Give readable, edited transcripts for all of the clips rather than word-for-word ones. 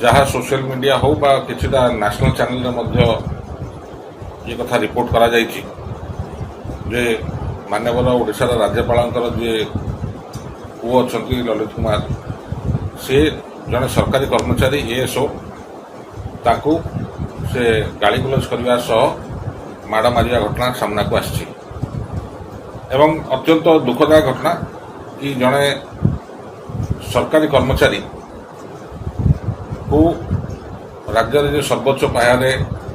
जहाँ social media हो बा किछिटा नेशनल चैनल ये कथा रिपोर्ट करा जायछि जे माननीय ओडिशार राज्यपाल जे पुओ अछंती ललित कुमार से जड़े सरकारी कर्मचारी एएसओ ताकू से गाली गुलज करने सह माड़ मारिया घटना सामना को आसी एवं अत्यंत दुखदायक घटना कि जड़े सरकारी कर्मचारी को राज्य जो सर्वोच्च पाहरे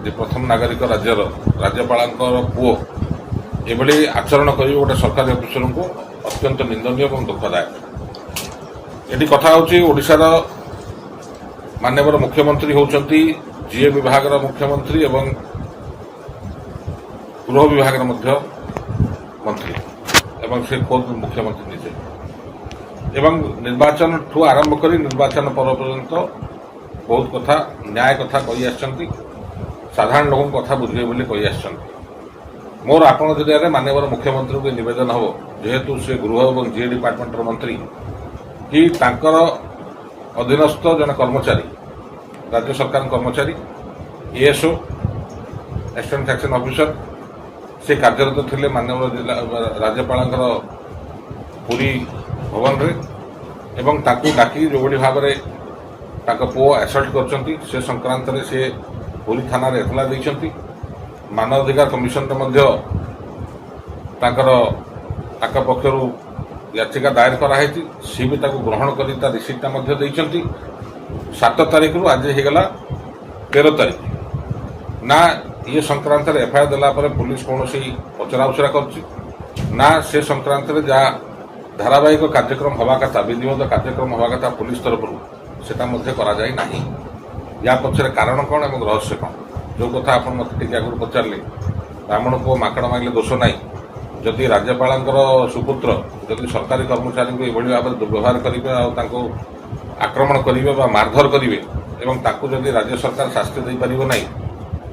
प्रथम नागरिक राज्यर राज्यपाल पुओ एभली आचरण कर गोटे सरकारी अफिसर को अत्यंत निंदनीय और दुखदायक। ये कथा होशार माननीय मुख्यमंत्री होती जीए विभाग मुख्यमंत्री एवं गृह विभाग मंत्री एवं से खुद मुख्यमंत्री निजे एवं निर्वाचन ठू आरंभ कर निर्वाचन पर्व पर्यंत बहुत कथा न्याय कथा कही आसछंती साधारण लोक कथा बुझे बोली कही आसछंती। मोर आपण जरिया माननीय मुख्यमंत्री को निवेदन हम जेहेतु से गृह और जीए डिपार्टमेंट मंत्री कि तांकर अधीनस्थ जन कर्मचारी राज्य सरकार कर्मचारी एएसओ असिस्टेंट सेक्शन ऑफिसर से कार्यरत थे माननीय जिला राज्यपाल पुरी भवन रे एवं ताकू डाकी जो भाव में पुओ एसल्ट कर संक्रांत में से पुरी थाना एतला देइछंती मानवाधिकार कमिशन पक्षर याचिका दायर कराई सी भी ग्रहण कर रिसीप्टा 7 तारीख रु आज होगला 13 तारीख ना ये संक्रांत एफआईआर देला पुलिस कौन पचरा उचरा कर से संक्रांत जहाँ धारावाहिक कार्यक्रम हवा कथा विधिवत कार्यक्रम हवा कथा पुलिस तरफ सेटा या पक्षर कारण कौन और रहस्य कौन जो कथा आप मत आगुरी पचारे ब्राह्मण पुओ माकड़ मांगले दोष ना जदि राज्यपाल सुपुत्र जदि सरकारी कर्मचारी को यह भाव दुर्व्यवहार करेंगे आक्रमण करेंगे मारधर करेंगे जदि राज्य सरकार शास्ति दे पार ना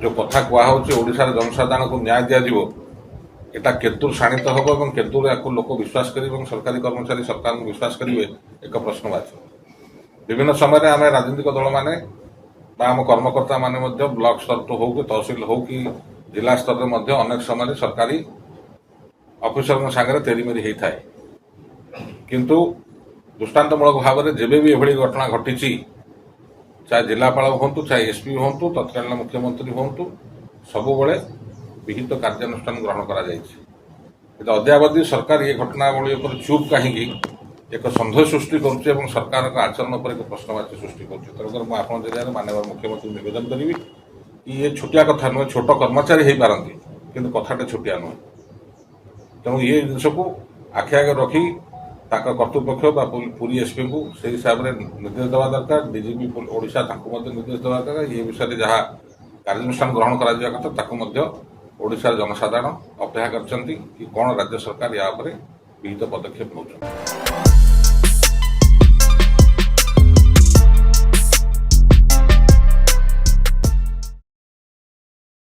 जो कथा कहर जनसाधारण को न्याय दिज्व यहाँ केतुर शाणित हम और केतुर या लोक विश्वास करेंगे सरकारी कर्मचारी सरकार को विश्वास करेंगे एक प्रश्नवाची। विभिन्न समय आम राजनीतिक दल मैंने आम कर्मकर्ता माने ब्लॉक स्तर तो हो कि तहसिल हो कि जिला स्तर में अनेक समय सरकारी ऑफिसर सागर तेरीमेरी होता है किंतु दृष्टांतमूलक भाव में जब भी यह घटना घटी चाहे जिलापाल हूँ चाहे एसपी हूँ तत्कालीन मुख्यमंत्री हूँ सबु विहित कार्यानुष्ठान ग्रहण कर अद्यावधि सरकार ये घटनावली चुप कहीं एक सन्देह सृष्टि कर सरकार का आचरण पर एक प्रश्नवाची सृष्टि कर जरिए माननीय मुख्यमंत्री निवेदन करी कि ये छोटिया कथा नुहे छोट कर्मचारी हो पारती कि कथाटे छोटिया नुहे तेणु ये जिनस को आखि आगे रखी कर्तृपक्ष पुरी एसपी को से हिसाब से निर्देश देवा दरकार डीजीपी ओडिशा निर्देश देवा दरकार ये विषय जहाँ कार्यानुष्ठान ग्रहण करा ओडिशार जनसाधारण अपेक्षा करछंती कि कौन राज्य सरकार या विहित पदक्षेप नौछंती।